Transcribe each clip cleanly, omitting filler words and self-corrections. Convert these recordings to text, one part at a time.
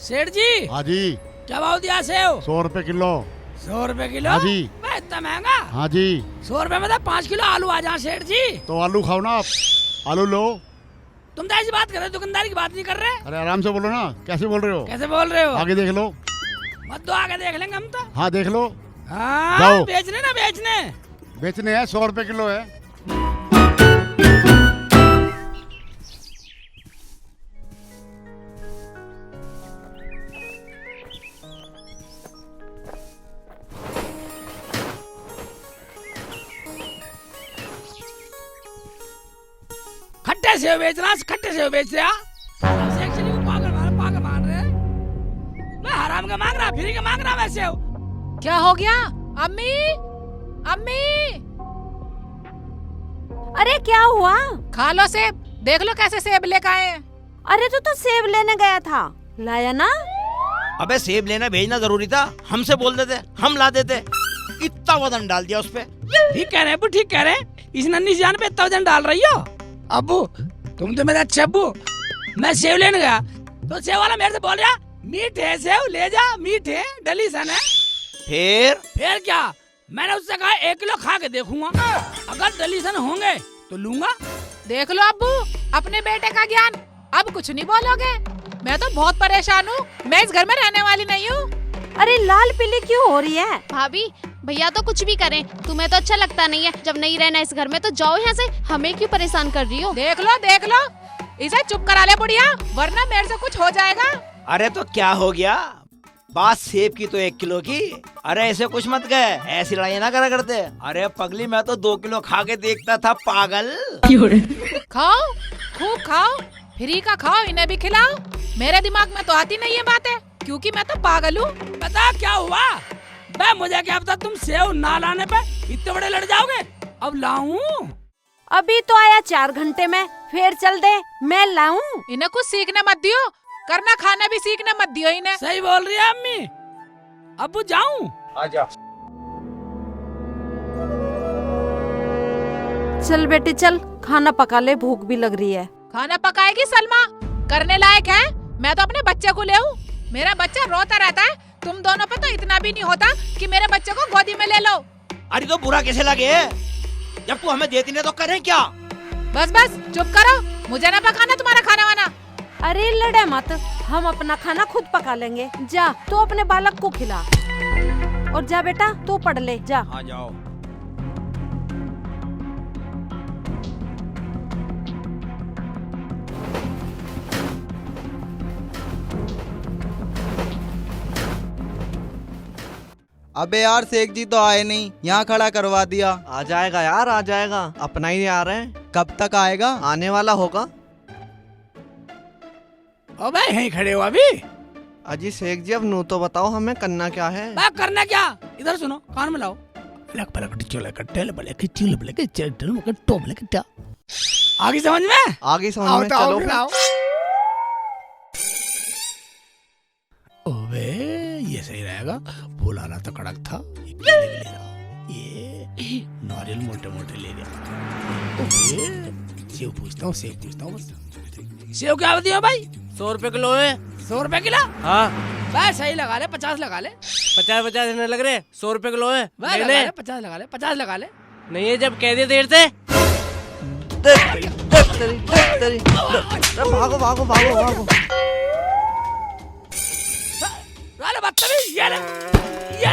सेठ जी। हाँ जी। क्या भाव दिया सेव? 100 रुपए किलो। 100 रुपए किलो? हाँ जी। भाई इतना महंगा? हाँ जी। 100 रुपए में तो 5 किलो आलू आ जाए सेठ जी। तो आलू खाओ ना आप, आलू लो। तुम तो ऐसी बात कर रहे हो, दुकानदारी की बात नहीं कर रहे। अरे आराम से बोलो ना, कैसे बोल रहे हो? कैसे बोल रहे हो? आगे देख लो। मत दो, आगे देख लेंगे हम तो। हाँ देख लो। हाँ जाओ। बेचने ना बेचने। बेचने हैं, 100 रुपए किलो है। खट्टे सेव बेच रहा, खट्टे सेव बेच रहा। सेक्शन को पागल मान रहे हैं। मैं हराम का मांग रहा, फ्री का मांग रहा मैं सेव। क्या हो गया? अम्मी, अम्मी, अरे क्या हुआ? खा लो सेब, देख लो कैसे सेब लेकर आए हैं। अरे तो सेब लेने गया था, लाया ना? अबे सेब लेना भेजना जरूरी था, हमसे बोल देते, हम ला देते। इतना वजन डाल दिया उस पे। ठीक कह रहे अब्बू, ठीक कह रहे। इस नन्ही जान पे इतना वजन डाल रही हो। अब्बू तुम तो मेरे अच्छे अब्बू। मैं सेव लेने गया तो सेव वाला मेरे से बोल रहा मीठे सेव ले जा, मीठे डलीसन है। फिर क्या, मैंने उससे कहा 1 किलो खा के देखूंगा, अगर डलीसन होंगे तो लूंगा। देख लो अब्बू, अपने बेटे का ज्ञान। अब कुछ नहीं बोलोगे? मैं तो बहुत परेशान हूँ, मैं इस घर में रहने वाली नहीं हूँ। अरे लाल पीली क्यों हो रही है? भाभी भैया तो कुछ भी करें, तुम्हें तो अच्छा लगता नहीं है। जब नहीं रहना इस घर में तो जाओ यहाँ से, हमें क्यों परेशान कर रही हो? देख लो, इसे चुप करा ले बुढ़िया, वरना मेरे से कुछ हो जाएगा। अरे तो क्या हो गया, बात सेब की तो 1 किलो की। अरे ऐसे कुछ मत गए, ऐसी लड़ाई ना करा करते। अरे पगली, मैं तो 2 किलो खा के देखता था, पागल। खाओ, खूब खाओ, फ्री का खाओ, इन्हें भी खिलाओ। मेरे दिमाग में तो आती नहीं है बातें, क्योंकि मैं तो पागल हूँ। पता क्या हुआ? बे मुझे क्या पता, तुम सेव ना लाने पे इतने बड़े लड़ जाओगे। अब लाऊं? अभी तो आया 4 घंटे में, फिर चल दे, मैं लाऊं। इन्हें कुछ सीखने मत दियो, करना खाना भी सीखने मत दियो इन्हें। सही बोल रही है अम्मी। अब्बू जाऊं? आजा। चल बेटी चल, खाना पका ले, भूख भी लग रही है। खाना पकाएगी सलमा? करने लायक है? मैं तो अपने बच्चे को ले आऊं। मेरा बच्चा रोता रहता है, तुम दोनों पे तो इतना भी नहीं होता कि मेरे बच्चे को गोदी में ले लो। अरे तो बुरा कैसे लगे, जब तू हमें देती नहीं तो करें क्या? बस चुप करो, मुझे ना पकाना तुम्हारा खाना वाना। अरे लड़े मत, हम अपना खाना खुद पका लेंगे। जा तो अपने बालक को खिला, और जा बेटा तू पढ़ ले, जा। आ जाओ। अबे यार शेख जी तो आए नहीं, यहाँ खड़ा करवा दिया। आ जाएगा यार, आ जाएगा, अपना ही आ रहे हैं। कब तक आएगा? आने वाला होगा। ओ भाई यहीं खड़े हो अभी? अजी शेख जी, अब नू तो बताओ, हमें करना क्या है? बात करना क्या, इधर सुनो, कान में लाओ। आगे समझ में? आगे समझ में, चलो फिर। ओबे ये सही रहेगा, फुलाना तो कड़क था, ये केले भी ले रहा, ये नारियल मोटे मोटे ले रहा। ओबे सेव पूछता हूँ बस। सेव क्या होती है भाई? 100 रुपए किलो है। 100 रुपए किलो? हाँ भाई सही लगा ले, 50 लगा ले। 50 देने लग रहे, 100 रुपए किलो है। भाई लगा ले, 50 लगा ले, 50 लगा ले। नहीं है, जब कह दिए देर से। भागो भागो भागो भागो। साले बदतमीज, ये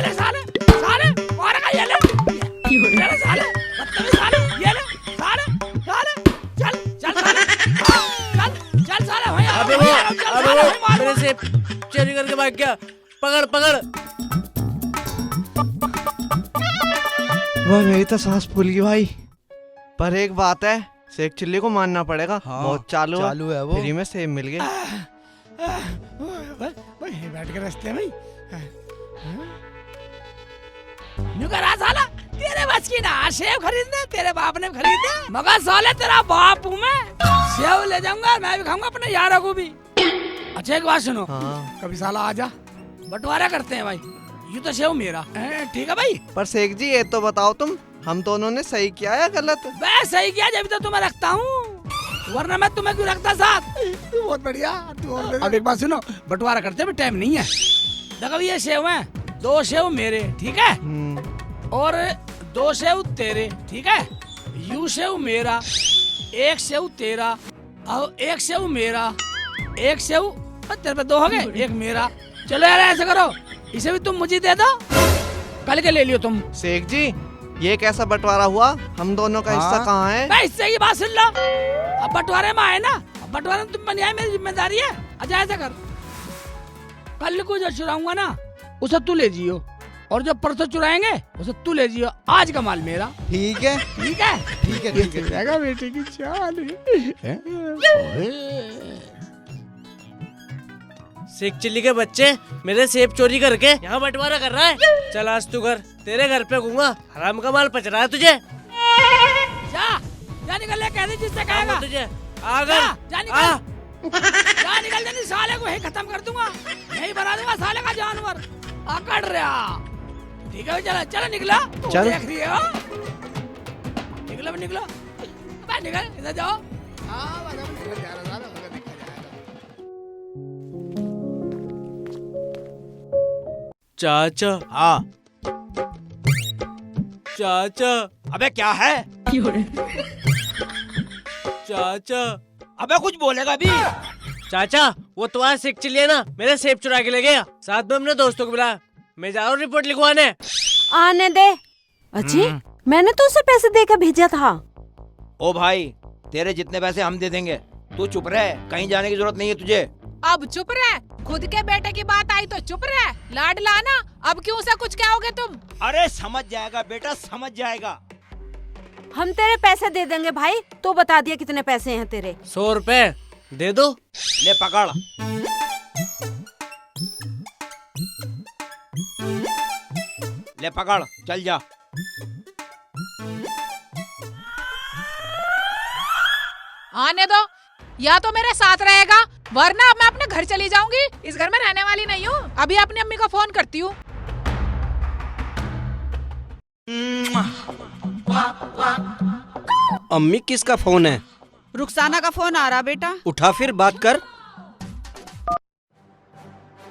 ले साले मारा का, ये ले साले बदतमीज, साले ये ले साले चल साले वहीं आ। अबे वो मेरे से चोरी करके भाग गया, पकड़। वह मेरी तो सांस फूल गई भाई। पर एक बात है, शेख चिल्ली को मानना पड़ेगा। हाँ, बहुत चालू है वो। फ्री में सेब मिल गए। बैठ के रस्ते में करा साला, तेरे बस की ना सेब खरीदने, तेरे बाप ने खरीदे, मगर साले तेरा बाप हूँ मैं। सेब ले जाऊंगा, मैं भी खाऊंगा अपने यारों को भी। अच्छा एक बात सुनो, हाँ। कभी साला आजा, बंटवारा करते हैं भाई, ये तो सेब मेरा ठीक है भाई। पर शेख जी ये तो बताओ तुम, हम दोनों ने सही किया या गलत? मैं सही किया, जब तो तुम्हें रखता हूँ। वरना मैं तुम्हें क्यों रखता साथ। बहुत बढ़िया। अब एक बात सुनो, बंटवारा करते हुए टाइम नहीं है। देखो ये सेव है, 2 सेव मेरे, ठीक है, और 2 सेव तेरे, ठीक है, यू सेव मेरा, 1 सेव तेरा, और 1 सेव मेरा, 1 सेव तेरे पे 2 हो गए, 1 मेरा। चलो यार ऐसा करो, इसे भी तुम मुझे दे दो, कल के ले लियो तुम। शेख जी ये कैसा बंटवारा हुआ? हम दोनों का हिस्सा कहाँ है? मैं इससे की बात सुन लो। अब बंटवारे में आए ना, अब बंटवारे में तुम बन आए, मेरी जिम्मेदारी है। अच्छा ऐसा कर, कल को जो चुराऊंगा ना उसे तू ले जियो, और जो परसों चुराएंगे उसे तू ले जियो। आज का माल मेरा। ठीक है ठीक है, ठीक है ठीक है। जाएगा बेटे की चाल। शेख चिल्ली के बच्चे मेरे सेब चोरी करके यहाँ बंटवारा कर रहा है। चल आज तू घर, तेरे घर पे घूंगा, हराम का माल पच रहा है तुझे। जा निकल ले, कह दे जिससे कहेगा तुझे आगर जा निकल, जा निकल जल्दी, साले को ही खत्म कर दूंगा, यही बना दूंगा साले का जानवर। आकड़ रहा। ठीक है चलो चलो निकला। चल। देख रही हो, निकलो निकलो, निकल इधर जाओ। चाचा हाँ चाचा अबे क्या है? चाचा अबे कुछ बोलेगा अभी? चाचा वो तुम्हारा शेख चिल्ली है ना, मेरे सेब चुरा के ले गया। साथ में हमने दोस्तों को बुलाया, मैं जा रहा हूँ रिपोर्ट लिखवाने। आने दे। अजी मैंने तो उसे पैसे देकर भेजा था। ओ भाई तेरे जितने पैसे हम दे देंगे, तू चुप रहे, कहीं जाने की जरूरत नहीं है तुझे। अब चुप रहे, खुद के बेटे की बात आई तो चुप रहे, लाड लाना। अब क्यों से कुछ कहोगे तुम? अरे समझ जाएगा बेटा, समझ जाएगा। हम तेरे पैसे दे देंगे भाई, तो बता दिया कितने पैसे हैं तेरे। 100 रुपए दे दो। ले पकड़। ले पकड़, चल जा। आने दो, या तो मेरे साथ रहेगा, वरना अब मैं अपने घर चली जाऊंगी। इस घर में रहने वाली नहीं हूँ। अभी अपनी अम्मी को फोन करती हूँ। अम्मी किसका फोन है? रुखसाना का फोन आ रहा बेटा। उठा फिर बात कर।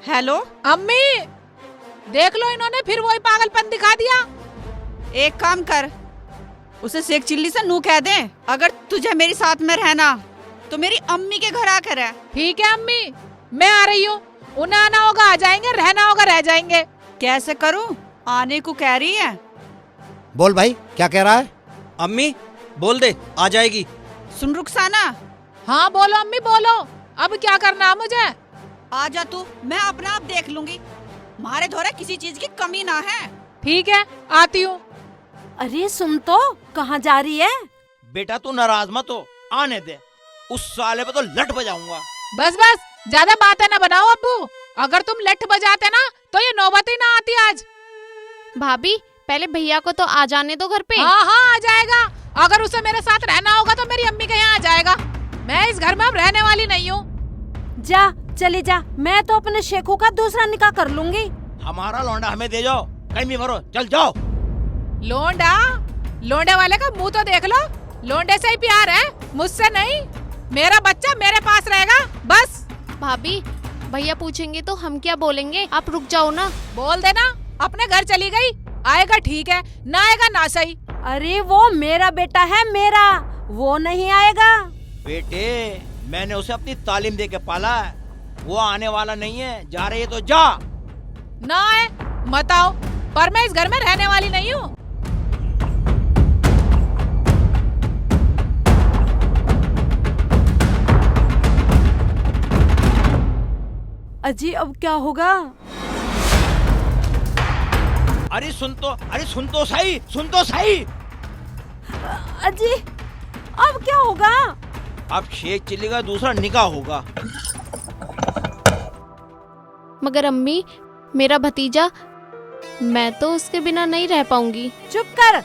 हेलो अम्मी देख लो, इन्होंने फिर वही पागलपन दिखा दिया। एक काम कर, उसे शेख चिल्ली से नू कह दे, अगर तुझे मेरी साथ में रहना तो मेरी अम्मी के घर आकर रह। ठीक है अम्मी, मैं आ रही हूँ। उन्हें आना होगा आ जाएंगे, रहना होगा रह जाएंगे। कैसे करूँ? आने को कह रही है। बोल भाई क्या कह रहा है? अम्मी बोल दे, आ जाएगी। सुन रुखसाना। हाँ बोलो अम्मी बोलो, अब क्या करना है मुझे? आ जा तू, मैं अपना आप देख लूंगी। मारे धोरे किसी चीज की कमी ना है। ठीक है आती हूँ। अरे सुन तो, कहाँ जा रही है? बेटा तू नाराज मत हो, आने दे। उस साले पे तो लट बजाऊंगा। बस बस, ज्यादा बातें ना बनाओ अब्बू। अगर तुम लठ बजाते ना तो ये नौबत ही ना आती आज। भाभी पहले भैया को तो आ जाने दो घर पे। हाँ हाँ आ जाएगा। अगर उसे मेरे साथ रहना होगा तो मेरी अम्मी के यहाँ आ जाएगा। मैं इस घर में अब रहने वाली नहीं हूँ। जा चली जा, मैं तो अपने शेखू का दूसरा निकाह कर लूंगी। हमारा लौंडा हमें दे जाओ, कहीं भी मरो, चल जाओ। लोंडा? लोंडे वाले का मुंह तो देख लो। लोंडे से ही प्यार है, मुझसे नहीं। मेरा बच्चा मेरे पास रहेगा बस। भाभी भैया पूछेंगे तो हम क्या बोलेंगे? आप रुक जाओ ना। बोल देना अपने घर चली गई। आएगा ठीक है, ना आएगा ना सही। अरे वो मेरा बेटा है, मेरा, वो नहीं आएगा। बेटे मैंने उसे अपनी तालीम दे के पाला है, वो आने वाला नहीं है। जा रही है तो जा। ना आए मत आओ, पर मैं इस घर में रहने वाली नहीं हूँ। अजी अब क्या होगा? अरे सुन तो, अरे सुन तो सही, सुन तो सही। अजी अब क्या होगा? अब शेख चिल्ली का दूसरा निकाह होगा। मगर अम्मी मेरा भतीजा, मैं तो उसके बिना नहीं रह पाऊंगी। चुप कर,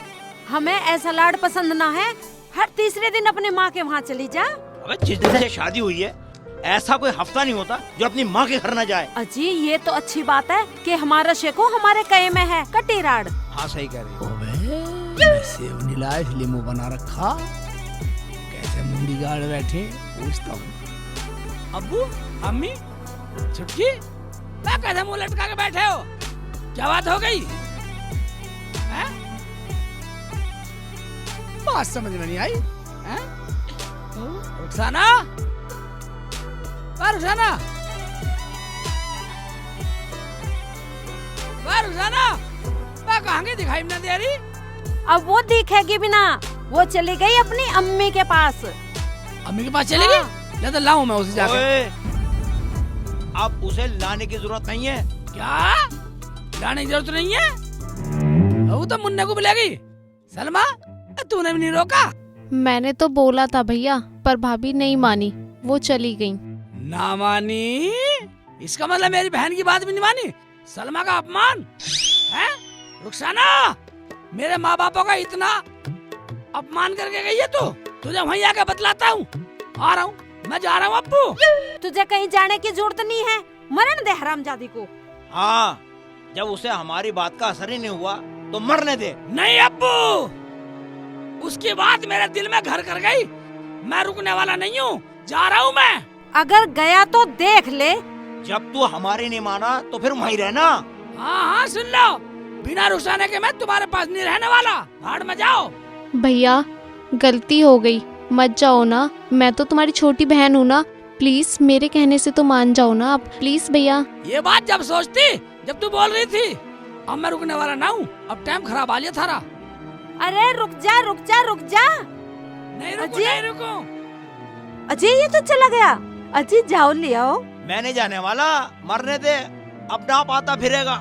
हमें ऐसा लाड पसंद ना है। हर तीसरे दिन अपनी माँ के वहाँ चली जा। अबे जिस दिन से शादी हुई है ऐसा कोई हफ्ता नहीं होता जो अपनी माँ के घर न जाए। अजी ये तो अच्छी बात है कि हमारा शेखू हमारे कहे में है, कटी राड। हाँ सही कह रही हो। सेव नीला इसलिए मुंह बना रखा, कैसे अरे मुंडी गाड़ बैठे पूछता हूँ। अब्बू अम्मी छुटकी क्या कैसे मुंह लटका के बैठे हो? क्या बात हो गई हैं? बात समझ में नहीं आई हैं? रुखसाना रुखसाना रुखसाना कहाँ की दिखाई नहीं दे रही? अब वो दिखेगी भी ना, वो चली गई अपनी अम्मी के पास। अम्मी के पास चली गई? ले तो लाऊं मैं उसे जाके। ओए, अब उसे लाने की जरूरत नहीं है। क्या लाने की जरूरत नहीं है? वो तो मुन्ने को बुलाएगी। सलमा तूने भी नहीं रोका? मैंने तो बोला था भैया, पर भाभी नहीं मानी, वो चली गई। ना मानी? इसका मतलब मेरी बहन की बात भी नहीं मानी? सलमा का अपमान है? रुखसाना मेरे माँ बापों का इतना अपमान करके गई है तू? तुझे वहीं आके बतलाता हूँ। आ रहा हूँ, मैं जा रहा हूँ अब्बू। तुझे कहीं जाने की जरूरत नहीं है, मरण दे हरामजादी को। हाँ, जब उसे हमारी बात का असर ही नहीं हुआ तो मरने दे। नहीं अब्बू, उसकी बात मेरे दिल में घर कर गई। मैं रुकने वाला नहीं हूँ, जा रहा हूँ मैं। अगर गया तो देख ले। जब तू हमारी नहीं माना तो फिर वहीं रहना। हाँ हाँ सुन लो, बिना रुखसाने के मैं तुम्हारे पास नहीं रहने वाला। भाड़ में जाओ। भैया गलती हो गई, मत जाओ ना, मैं तो तुम्हारी छोटी बहन हूँ ना, प्लीज मेरे कहने से तो मान जाओ ना आप, प्लीज भैया। ये बात जब सोचती, जब तू बोल रही थी, अब मैं रुकने वाला ना हूँ। अब टाइम खराब आ लिया थारा। अरे रुक जा रुक जा रुक जा। नहीं रुकू, अजय? नहीं रुकू। अजय ये तो चला गया। अजय जाओ ले आओ। मैं नहीं जाने वाला, मरने दे, अब ना पाता फिरेगा।